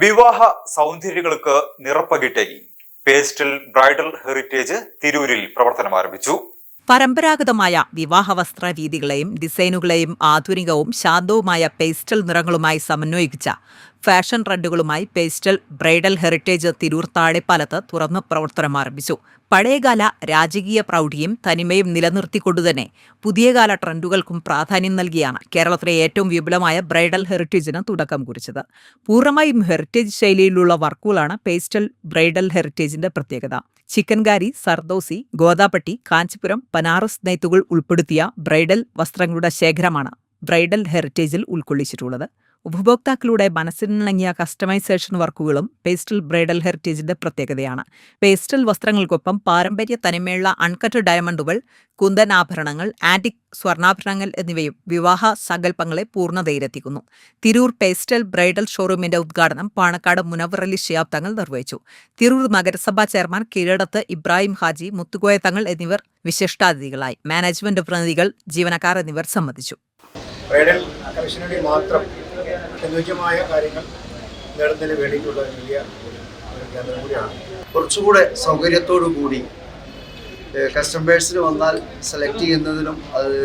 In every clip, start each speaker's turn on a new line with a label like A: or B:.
A: വിവാഹ സൗന്ദര്യങ്ങൾക്ക് നിറപ്പകിട്ടേകി പേസ്റ്റൽ ബ്രൈഡൽ ഹെറിറ്റേജ് തിരൂരിൽ പ്രവർത്തനം ആരംഭിച്ചു.
B: പരമ്പരാഗതമായ വിവാഹ വസ്ത്ര രീതികളെയും ഡിസൈനുകളെയും ആധുനികവും ശാന്തവുമായ പേസ്റ്റൽ നിറങ്ങളുമായി സമന്വയിപ്പിച്ച ഫാഷൻ ട്രെൻഡുകളുമായി പേസ്റ്റൽ ബ്രൈഡൽ ഹെറിറ്റേജ് തിരൂർ താഴെപ്പാലത്ത് തുറന്ന് പ്രവർത്തനം ആരംഭിച്ചു. പഴയകാല രാജകീയ പ്രൗഢിയും തനിമയും നിലനിർത്തിക്കൊണ്ടുതന്നെ പുതിയകാല ട്രെൻഡുകൾക്കും പ്രാധാന്യം നൽകിയാണ് കേരളത്തിലെ ഏറ്റവും വിപുലമായ ബ്രൈഡൽ ഹെറിറ്റേജിന് തുടക്കം കുറിച്ചത്. പൂർണ്ണമായും ഹെറിറ്റേജ് ശൈലിയിലുള്ള വർക്കുകളാണ് പേസ്റ്റൽ ബ്രൈഡൽ ഹെറിറ്റേജിന്റെ പ്രത്യേകത. ചിക്കൻകാരി, സർദോസി, ഗോദാപ്പട്ടി, കാഞ്ചിപുരം, ബനാറസ് നെയ്ത്തുകൾ ഉൾപ്പെടുത്തിയ ബ്രൈഡൽ വസ്ത്രങ്ങളുടെ ശേഖരമാണ് ബ്രൈഡൽ ഹെറിറ്റേജിൽ ഉൾക്കൊള്ളിച്ചിട്ടുള്ളത്. ഉപഭോക്താക്കളുടെ മനസ്സിനിണങ്ങിയ കസ്റ്റമൈസേഷൻ വർക്കുകളും പേസ്റ്റൽ ബ്രൈഡൽ ഹെറിറ്റേജിന്റെ പ്രത്യേകതയാണ്. പേസ്റ്റൽ വസ്ത്രങ്ങൾക്കൊപ്പം പാരമ്പര്യ തനിമയുള്ള അൺകട്ട് ഡയമണ്ടുകൾ, കുന്തൻ ആഭരണങ്ങൾ, ആന്റിക് സ്വർണ്ണാഭരണങ്ങൾ എന്നിവയും വിവാഹ സങ്കല്പങ്ങളെ പൂർണ്ണതയിലെത്തിക്കുന്നു. തിരൂർ പേസ്റ്റൽ ബ്രൈഡൽ ഷോറൂമിന്റെ ഉദ്ഘാടനം പാണക്കാട് മുനവ്വർ അലി ശിഹാബ് തങ്ങൾ നിർവഹിച്ചു. തിരൂർ നഗരസഭാ ചെയർമാൻ കീഴടത്ത് ഇബ്രാഹിം ഹാജി, മുത്തുകോയ തങ്ങൾ എന്നിവർ വിശിഷ്ടാതിഥികളായി. മാനേജ്മെന്റ് പ്രതിനിധികൾ, ജീവനക്കാർ എന്നിവർ സംബന്ധിച്ചു.
C: ബ്രൈഡൽ കമ്മീഷനുവേണ്ടി മാത്രം അനുയോജ്യമായ കാര്യങ്ങൾ നേടുന്നതിന് വേണ്ടിയിട്ടുള്ള വലിയ ഒരു കേന്ദ്രം കൂടിയാണ്.
D: കുറച്ചുകൂടെ സൗകര്യത്തോടു കൂടി കസ്റ്റമേഴ്സിന് വന്നാൽ സെലക്ട് ചെയ്യുന്നതിനും അത്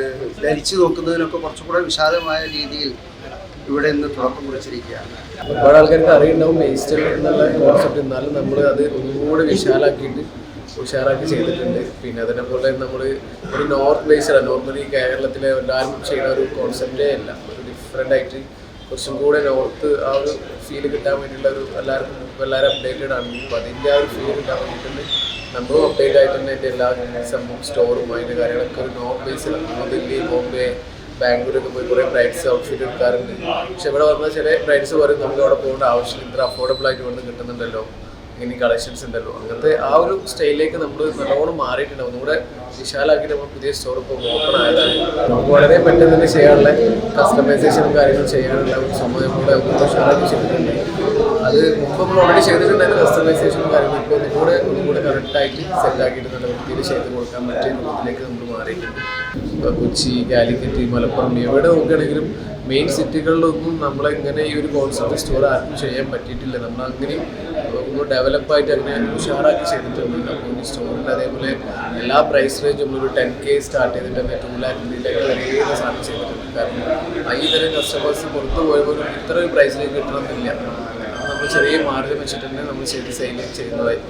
D: ധരിച്ചു നോക്കുന്നതിനൊക്കെ കുറച്ചുകൂടെ വിശാലമായ രീതിയിൽ ഇവിടെ നിന്ന് തുടക്കം കുറിച്ചിരിക്കുകയാണ്.
E: ഒരുപാട് ആൾക്കാർക്ക് അറിയുണ്ടാവും പേസ്റ്റൽ എന്നുള്ള കോൺസെപ്റ്റ്. എന്നാലും നമ്മൾ അത് ഒന്നുകൂടെ വിശാലാക്കിയിട്ട് ഉഷാറാക്കി ചെയ്തിട്ടുണ്ട്. പിന്നെ അതിനെപ്പോലെ നമ്മൾ ഒരു നോർത്ത് ബേസ്ഡ്, നോർമലി കേരളത്തിലെ എല്ലാവരും ചെയ്യുന്ന ഒരു കോൺസെപ്റ്റേ അല്ല, ഒരു ഡിഫറെൻ്റ് ആയിട്ട് കുറച്ചും കൂടെ നോർത്ത് ആ ഒരു ഫീൽ കിട്ടാൻ വേണ്ടിയുള്ള ഒരു എല്ലാവരും അപ്ഡേറ്റഡ് ആണ്. അപ്പോൾ അതിൻ്റെ ആ ഒരു ഫീൽ കിട്ടാൻ വേണ്ടിയിട്ട് നമ്മളും അപ്ഡേറ്റ് ആയിട്ട് തന്നെ എൻ്റെ എല്ലാ സംഭവം സ്റ്റോറും അതിൻ്റെ കാര്യങ്ങളൊക്കെ ഒരു നോർത്ത് ബേസിലാണ്. ദില്ലി, ബോംബെ, ബാംഗ്ലൂരൊക്കെ പോയി കുറേ ബ്രൈഡ്സ് ഔട്ട്ഫിറ്റ് എടുക്കാറുണ്ട്. പക്ഷെ ഇവിടെ വന്നാൽ ചില ബ്രൈഡ്സ് പറയും നമുക്ക് അവിടെ പോകേണ്ട ആവശ്യം, ഇത്ര അഫോർഡബിൾ ആയിട്ട് വന്ന് കിട്ടുന്നുണ്ടല്ലോ, ഇങ്ങനെ കളക്ഷൻസ് ഉണ്ടല്ലോ. അങ്ങനത്തെ ആ ഒരു സ്റ്റൈലിലേക്ക് നമ്മൾ നല്ലോണം മാറിയിട്ടുണ്ട്. ഒന്നുകൂടെ വിശാലാക്കിയിട്ട് നമ്മൾ പുതിയ സ്റ്റോർ ഇപ്പോൾ ഓപ്പൺ ആയതാണ്. നമുക്ക് വളരെ പെട്ടെന്ന് തന്നെ ചെയ്യാനുള്ള കസ്റ്റമൈസേഷനും കാര്യങ്ങളും ചെയ്യാനുള്ള ഒരു സമയം കൂടെ ഉഷാറാക്കി ചെയ്തിട്ടുണ്ട്. അത് മുമ്പ് നമ്മൾ ഓൾറെഡി ചെയ്തിട്ടുണ്ടായിരുന്ന കസ്റ്റമൈസേഷനും കാര്യങ്ങളും ഇപ്പോൾ ഒന്നുകൂടെ കറക്റ്റായിട്ട് സെറ്റാക്കിയിട്ട് നല്ല വൃത്തിയിൽ ചെയ്ത് കൊടുക്കാൻ പറ്റിയ രൂപത്തിലേക്ക് നമ്മൾ മാറിയിട്ടുണ്ട്. ഇപ്പോൾ കൊച്ചി, കാലിക്കറ്റ്, മലപ്പുറം എവിടെ നോക്കുകയാണെങ്കിലും മെയിൻ സിറ്റികളിലൊന്നും നമ്മളെങ്ങനെ ഈ ഒരു കോൺസെപ്റ്റ് സ്റ്റോർ ആർക്കും ചെയ്യാൻ പറ്റിയിട്ടില്ല. നമ്മളങ്ങനെയും ഒന്ന് ഡെവലപ്പായിട്ട് അങ്ങനെ ഉഷാറാക്കി ചെയ്തിട്ടുണ്ട്. അപ്പോൾ ഈ സ്റ്റോറിൻ്റെ അതേപോലെ എല്ലാ പ്രൈസ് റേഞ്ചും നമ്മളൊരു 10K സ്റ്റാർട്ട് ചെയ്തിട്ട് തന്നെ 2 lakh 3 lakh വരെ സാധനം ചെയ്തിട്ടുണ്ട്. കാരണം ഈ തരം കസ്റ്റമേഴ്സ് പുറത്ത് പോയപ്പോൾ ഇത്ര ഒരു പ്രൈസിലേക്ക് കിട്ടണമെന്നില്ല. നമ്മൾ ചെറിയ മാർജിൻ വെച്ചിട്ട് തന്നെ നമ്മൾ ചെയ്ത് സെയിൽ ചെയ്യുന്നതായി.